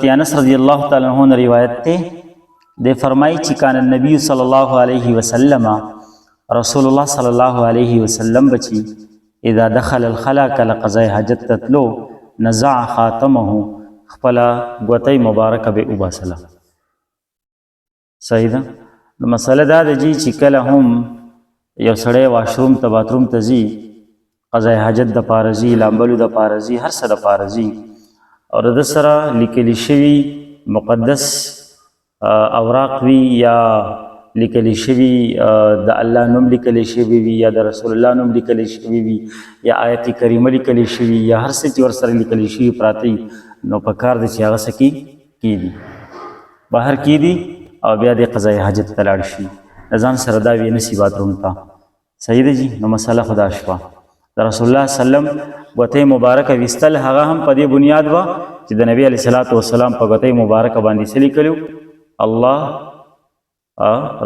انس رضی اللہ تعالی عنہ نے روایت تے دے فرمائی چې کان النبی صلی الله علیه وسلم رسول الله صلی الله علیه وسلم بچی اذا دخل الخلا کل قضاء حاجت تتلو نزع خاتمه خپل غوتای مبارک به وباسلا. صحیح ده. نو مسله دا د جی چې کله هم یو سړی واشروم ته باتروم ته ځي قضاء حاجت د پارزي لامبلو د پارزي هر څه د پارزي او د سره لیکل شوی مقدس اوراق وی یا لیکل شوی د الله نوم لیکل شوی وی یا د رسول الله نوم لیکل شوی وی یا آیت کریمه لیکل شوی یا هر څه چې ور سره لیکل شوی پراتی نو په کار د چې هغه سکی کیدی بهر کیدی او بیا د قضاء حاجت تلاړ شي ځان سره دا وی نصیبات رومتا. صحیح ده جی. نو مسله خدا شوا د رسول الله سلام غوته مبارک وستل هغه هم په دې بنیاد و چې د نبی علیه الصلاۃ والسلام په غوته مبارک باندې سلی کړو الله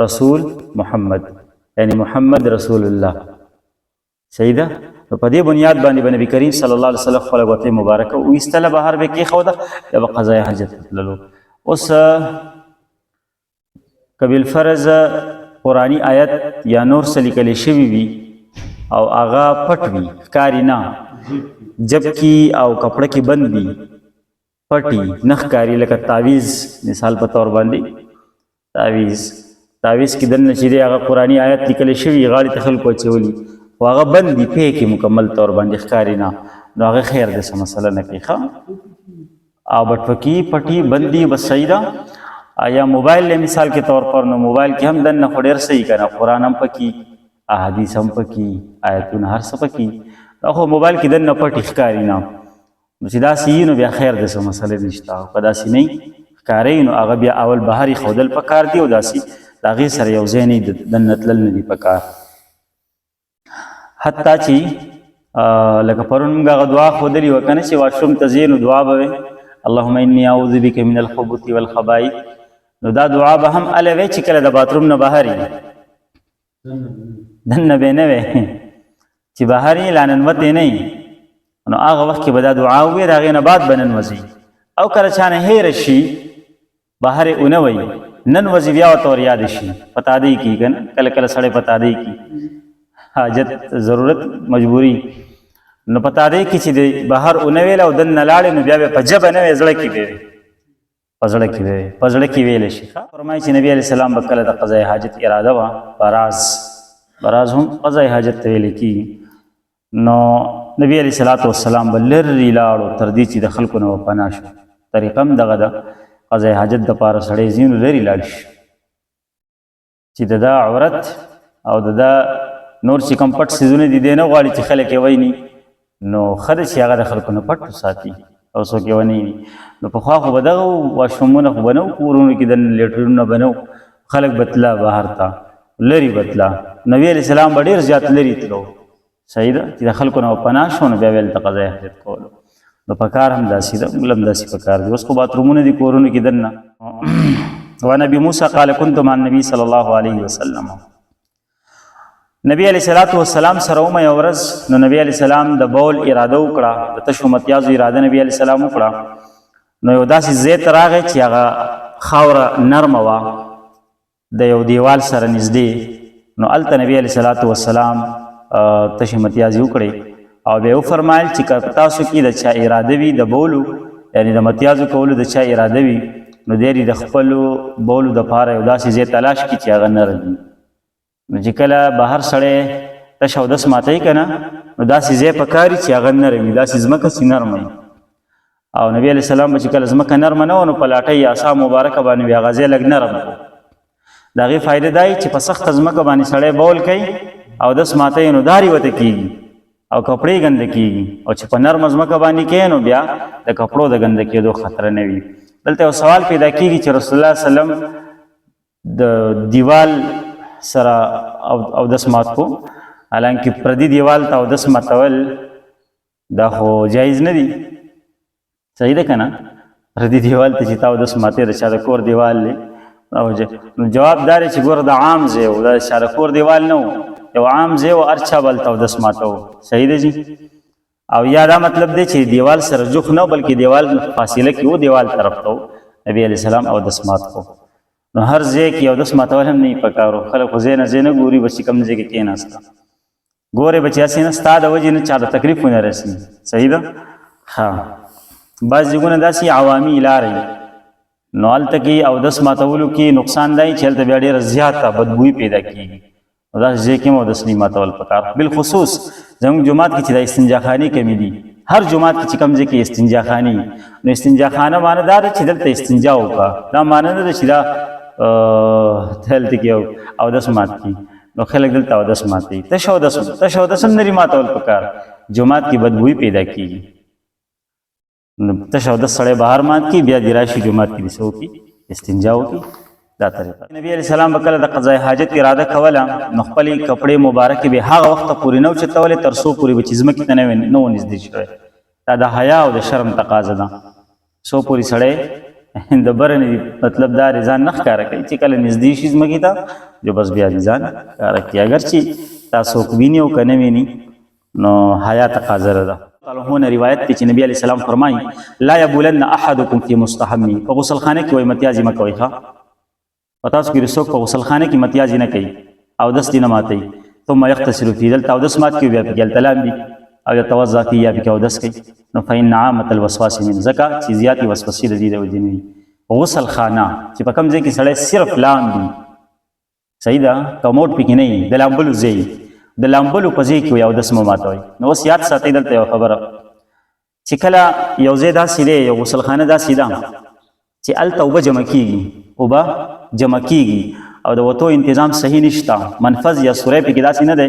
رسول محمد یعنی محمد رسول الله. صحیح ده. په دې بنیاد باندې نبی کریم صلی الله علیه وسلم خپل غوته مبارک وستل بهر به کې خو ده د قضاء حاجت تللو. اوس کبل فرض قرآنی آیت یا نور سلی کلی شوی وی او آغا پټ وی ښکاری نه جبکی او کپڑا کی بند وی پټی نه ښکاری لکه تعویز مثال په تور باندې تعویز کی دن چې دی هغه قرآنی آیت لیکل شوی غاړي ته خلکو اچولی او هغه بند دی په کې مکمل تور باندې ښکاری نه نو هغه خیر ده څه مسله نه کوي ښه او بټکی پټی بندي بس صحیح ده. یا موبایل له مثال کے طور پر نو موبایل کې هم دنه خو ډېر صحیح کنه قرآن هم پکې احادیث هم پکې آیتونه هر څه پکې خو موبایل کې دنه پټ ښکاری نه نو چې داسې نو بیا خیر ده څه مسله نشته او په داسې نه ښکاری نو هغه بیا اول بهري ښودل پکار دی او داسې د هغې سره یو ځای نه دنه تلل نه دي پکار. حتی چې لکه پرون موږ هغه دعا ښودلې وه که نه چې واشروم ته ځې نو دعا به وې اللهم انی اعوذ بک من الخبث والخبائث. نو دا دعا به هم اله وی چې کله د باتروم نه بهري دنه به نه وی چې بهري لا ننوتې نه نو هغه وخت کې به دا دعا ووي د هغې نه بعد به ننوځي او کله چا نه هېره شي بهرې ونه وی ننوځي بیا ورته ور یاد شي په تادۍ کې که نه کله کله سړی په تادۍ کې حاجت ضرورت مجبوري نو په تادۍ کې چې د بهر ونه ویل او دننه لاړې نو بیا به په ژبه نه وی زړه کې به وي په زړه کې ویلی شي. فرمایي چې نبي علیه السلام به کله د قضاء حاجت اراده وه براز هم قضاء حاجت ته ویلی کېږي نو نبي علیه الصلاۃ والسلام به لرې لاړو تر دې چې د خلکو نه به پناه شو. طریقه هم دغه ده قضاء حاجت دپاره سړی ځي نو لرې لاړ شي چې د ده عورت او د ده نور چې کوم پټ څیزونه دي دی نه غواړي چې خلک یې ویني نو ښه ده چې هغه د خلکو نه پټ وساتي او څوک یې ونه ویني. نو پخوا خو به دغه واشرومونه خو به نه وو کورونو کې د لیټرونه به نه وو خلک به تله بهر ته لرې به تله نبي علیه السلام به ډېر زیات لرې تلو. صحیح ده چې د خلکو نه به پناه شو نو بیا ویل ته قضاء حاجت کولو نو په کار هم داسې ده موږ هم داسې په کار دي. اوس خو باترومونه دي کورونو کې دننه. وعن ابي موسى قال كنت مع النبي صلى الله عليه وسلم. نبی علیہ الصلوۃ والسلام سره ومه یو ورځ نو نبی علیہ السلام د بول اراده وکړه د تشو متیازو اراده نبی علیہ السلام وکړه نو یو داسې ځای ته راغی چې هغه خاوره نرمه وه د یو دیوال سره نږدې نو هلته نبی علیہ الصلوۃ والسلام تشې متیازې وکړې او بیا وفرمایل چې که تاسو کې د چا اراده وي د بولو یعنی د متیازو کولو د چا اراده وي نو دی د خپلو بولو دپاره یو داسې ځای تلاش کړي چې هغه نرم وي. نو چې کله بهر سړی تش اودس ماتوي که نه نو داسې ځای پکار وي چې هغه نرم وي داسې ځمکه چې نرمه وي او نبی علیه السلام به چې کله ځمکه نرمه نه وه نو په لاټۍ یا عصا مبارکه باندې بیا هغه ځای لږ نرم کړو. د هغې فایده دا چې په سخته ځمکه باندې سړی بول کوي اودس ماتوي نو داري ورته کېږي او کپړې ګنده کېږي او چې په نرمه ځمکه باندې کوي نو بیا د کپړو د ګنده کېدو خطره نه وي. دلته یو سوال پیدا کېږي چې رسول الله وسلم د دیوال سره اودس مات کو حالانکه پردي دیوال ته اودس ماتول دا خو جایز نه دي. صحیح ده که نه پردي دیوال ته چې تا اودس ماتې د چا د کور دیوال دی نو جواب دا دی چې ګوره د عام ځای و دا د چا د کور دیوال نه و یو عام ځای و هر چا به هلته اودس ماتو. صحیح ده جي. او یا دا مطلب دی چې دیوال سره جوخ نه بلکې دیوال فاصله کې و دیوال طرف ته نبی علیہ السلام او دس مات کو نو هر ځای کې او دس ماتول هم نه پکارو خلک خو ځای نه ګوري بس کم ځای کې کېناسته ګورې بچیا سي نه ستا د وجې نه چا ته تکلیف ونه رسي صحیح ده ها بعض ځایونه داسې عوامي لارې نو هلته کې اودس ماتولو کې نقصان دی چې هلته بیا ډېره زیاته بدبویي پیدا کېږي نو داسې ځای کې هم اودس نه ماتول پکار بالخصوص زموږ جومات کې چې دا استنجاخانې کمې دي هر جومات کې چې کوم ځای کې استنجاخانې نو استنجاخانه معنی دا ده چې دلته استنجا وکړه دا معنی نه ده چې دا هلته کې اودس مات کړي نو خلک دلته اودس ماتوي تش اودس هم نري ماتول پکار جومات کې بدبویي پیدا کېږي تش اودس سړی بهر مات کړي بیا دې راشي جومات کې دې څه وکړي استنجا وکړي دا طریقه نبی علیہ السلام به کله د قضای حاجت اراده کوله نو خپلې کپړې مبارکې به هغه وخته پورې نه اوچتولې تر څو پورې به چې ځمکې ته نه و نږدې شوی دا د حیا او د شرم تقاضا ده څو پورې سړی د بره نه مطلب دا ځان نه ښکاره کوي چې کله نږدې شي ځمکې ته جو بس بیا دې ځان ښکاره کړي اگر چې تا څوک ویني او که نه ویني نو حیا تقاضا ده هونه روایت دی چې نبی علیہ السلام فرمایي لا یبولن احدکم فی مستحمی په غسلخانه کې وایي متیازي مه کوئ ښه په تاسو کې څوک په غسلخانه کې متیازي نه کوي اودس دې نه ماتوي ثم یغتسل فی دلته اودس مات کوي بیا پکې هلته لامبي او یتوضا فی یا پکې اودس کوي نو فإن عامة الوسواس من ځکه چې زیاتې وسوسې د دې د وجې نه وي غسلخانه چې په کوم ځای کې سړی صرف لامبي صحیح ده کموډ پکې نه وي د لامبلو ځای د لامبلو په ځای کې وي اودس مه ماتوئ نو اوس یاد ساتئ دلته یوه خبره چې کله یو ځای داسې دی یو غسلخانه داسې ده چې هلته اوبه جمع کېږي او د وتو انتظام صحیح نشته منفذ یا سوری پکې داسې نه دی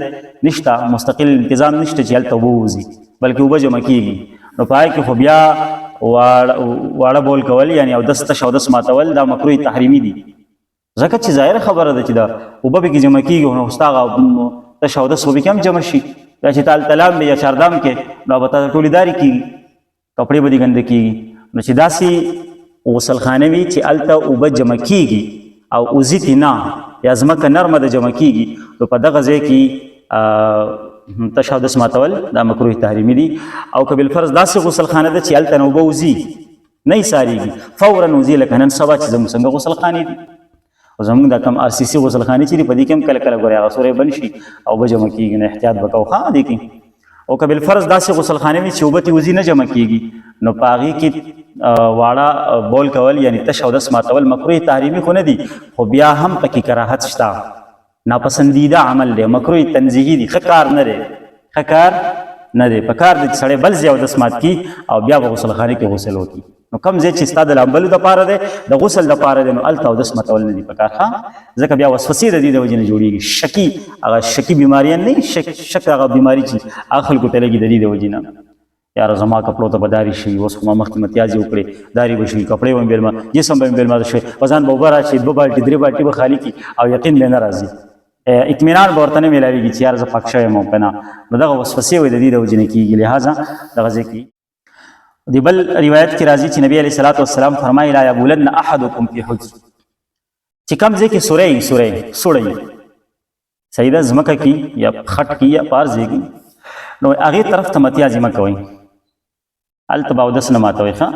نشته مستقل انتظام نشته چې هلته اوبه وځي بلکې اوبه جمع کېږي نو په هغې کې خو بیا واړه بول کول یعنې اودس تش اودس ماتول دا مکروه تحریمي دي ځکه چې ظاهره خبره ده چې دا اوبه پکې جمع کېږي نو ستا هغه تش اودس به پکې هم جمع شي یا چې تا هلته لامبې یا چاردام کې نو به تا ټولېداري کېږي کپړې به دې ګنده کېږي نو چې داسې غسلخانه وي چې هلته اوبه جمع کېږي او اوزي تې نه یا ځمکه نرمه ده جمع کېږي نو په دغه ځای کې تش اودس ماتول دا مکروه تحریمي دي او که بالفرض داسې غسلخانه ده چې هلته نه اوبه وځي نه یې سارېږي فورا وځي لکه نن سبا چې زموږ څنګه غسلخانې دي او زموږ دا کم RCC غسلخانې چې دي په دې کې هم کله کله ګورې هغه سوری بند شي او اوبه جمع کېږي نو احتیاط به کوو ښه دې کې او که بالفرض داسې غسلخانې وي چې اوبه ترې وځي نه جمع کېږي نو په هغې کې واړه بول کول یعنی تش اودس ماتول مکروه تحریمي خو نه دي خو بیا هم پکې کراهت شته ناپسندیده عمل دی مکروه تنزیهي دي ښه کار نه دی ښه کار نه دی په کار دی چې سړی بل ځای اودس مات کړي او بیا به غسلخانې کې غسل وکړي نو کوم ځای چې ستا د لامبلو دپاره دی د غسل دپاره دی نو هلته اودس ماتول نه دي په کار ښه ځکه بیا وسوسې د دې د وجې نه جوړېږي شکي هغه شکي بیماریان نه شک هغه بیماري چې هغه خلکو ته لګي د دې د وجې نه یاره زما کپړو ته به داري شي اوس خو ما مخکې متیازې وکړې داري به شي کپړې به مې بېلما جسم به مې بېلما شي په ځان به اوبه راشي 2 بالټي 3 بالټي به خالي کړي او یقین به نه راځي اطمینان به ورته نه میلاویږي چې یار زه پاک شوی یم او که نه نو دغه وسوسې وایي د دې د وجې نه کېږي لهذا دغه ځای کې د بل روایت کې راځي چې نبی علیه الصلاة والسلام فرمایي لا یبولن احدکم فی حجر چې کوم ځای کې سوری صحیح ده ځمکه کې یا خټ کې یا پار ځای کې نو هغې طرف ته متیازي مه کوئ هلته به اودس نه ماتوئ ښه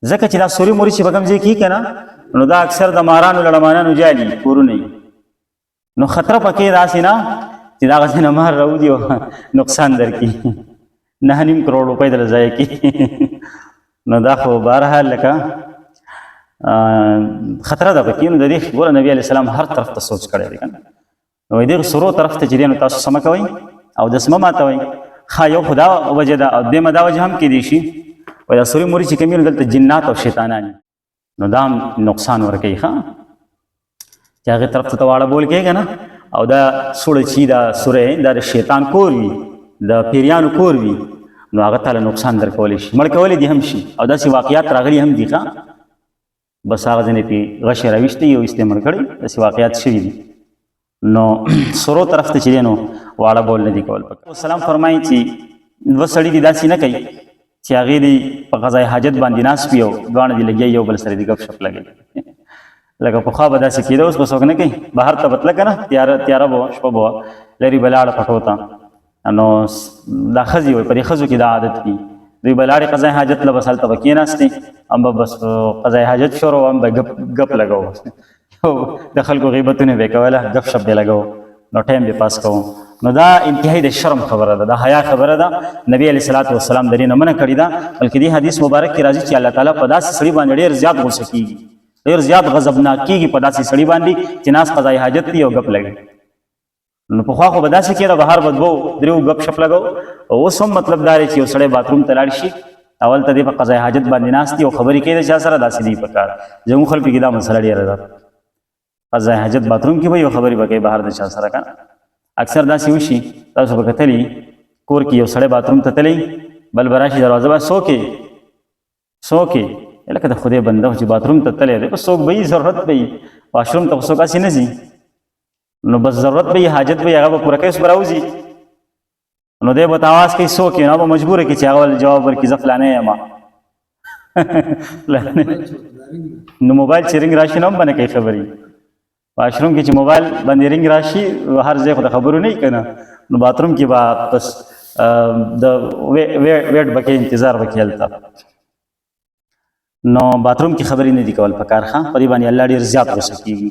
ځکه چې دا سوري موري چې په کوم ځای کې که نه نو دا اکثر د مارانو لړمانانو جای دي کورونه نو خطره پکې داسې نه چې دا هغسې نه مار راوځي او نقصان در کړي 9.5 کروڑ روپۍ دله ضایع کړي نو دا خو بهرحال لکه خطره ده پکې نو د دې ګوره نبي علیه السلام هر طرف ته سوچ کړی دی که نه نو دې سرو طرف ته چې دی نو تاسو څه مه کوئ اودس مه ماتوئ ښه یو خو دا وجه ده او دیمه دا وجه هم کیدی شي وایي دا سوري موري چې کوم وي دلته جنات او شیطانان نو دا هم نقصان ورکوي ښه چې هغې طرف ته واړه بول کېږي نه او دا سوړه چې دا سوری دا د شیطان کور وي د پیریانو کور وي نو هغه تاله نقصان در کولی شي مړ کولی دي هم شي او داسې واقعات راغلي هم دي ښه بس هغه ځینې پې غشې راویشتې او ایستې مړ کړی داسې واقعات شوي دي نو سرو طرف ته چې دی نو واړه بول نه دي کول پکار سلام فرمایي چې 2 سړي دي داسې نه کوي چې هغې دي په قضای حاجت باندې ناست وي او دواړه دي لګیا یو بل سره دي ګپ شپ لګوي لکه پخوا به داسې کېده اوس به څوک نه کوي بهر ته به تله که نه تیاره به وه شپه به وه لرې به لاړه پټو ته نو دا ښځې وایي په دې ښځو کې دا عادت وي دوی به لاړې قضای حاجت له بس هلته به کېناستې هم به بس قضای حاجت شروع هم به ګپ لګوو د خلکو غیبتونه به یې کوله ګپ شپ به یې لګوو نو ټایم به پاس کوو نو دا انتهایی د شرم خبره ده دا حیا خبره ده نبی علیه صلات وسلام د دې نه منع کړې ده بلکې دې حدیث مبارک کې راځي چې الله تعالی په داسې سړي باندې ډېر زیات غوسه کېږي ډېر زیات غضبناک کېږي په داسې سړي باندې چې ناس قضای حاجت دي او ګپ لګي نو پخوا خو به داسې کېده بهر به دوو دریو ګپ شپ لګو اوس هم مطلب دا دی چې یو سړی باتروم ته لاړ شي اول ته دې په قضای حاجت باندې ناست دي او خبرې کوي د چا سره داسې دی په کار زموږ خلکو کې دا مسله ډېره ده قضای حاجت باتروم کې به یو خبرې به کوي بهر د چا سره که اکثر داسې وشي تاسو به کتلي کور کې یو سړی باتروم ته تللی بل به راشي دروازه به څوکې لکه د خدای بنده چې باتروم ته تللی دی په څوک به یي ضرورت به یي واشروم ته خو څوک هسې نه ځي نو بس ضرورت به یي حاجت به یي هغه به پوره کوي اوس به راوځي نو دی به ورته اواز کوي څوک یې نو به مجبوره کړي چې هغه ولې جواب ورکړي زه فلانی یم نو موبایل چې رنګ راشي نو هم به نه کوي خبرې واشروم کې چې موبایل باندې رنګ راشي هر ځای خو د خبرو نه وي که نه نو باتروم کې به بس د ویټ به کوي انتظار به کوي هلته نو باتروم کې خبرې نه دي کول پکار ښه په دې باندې الله ډېر زیات غوسه کېږي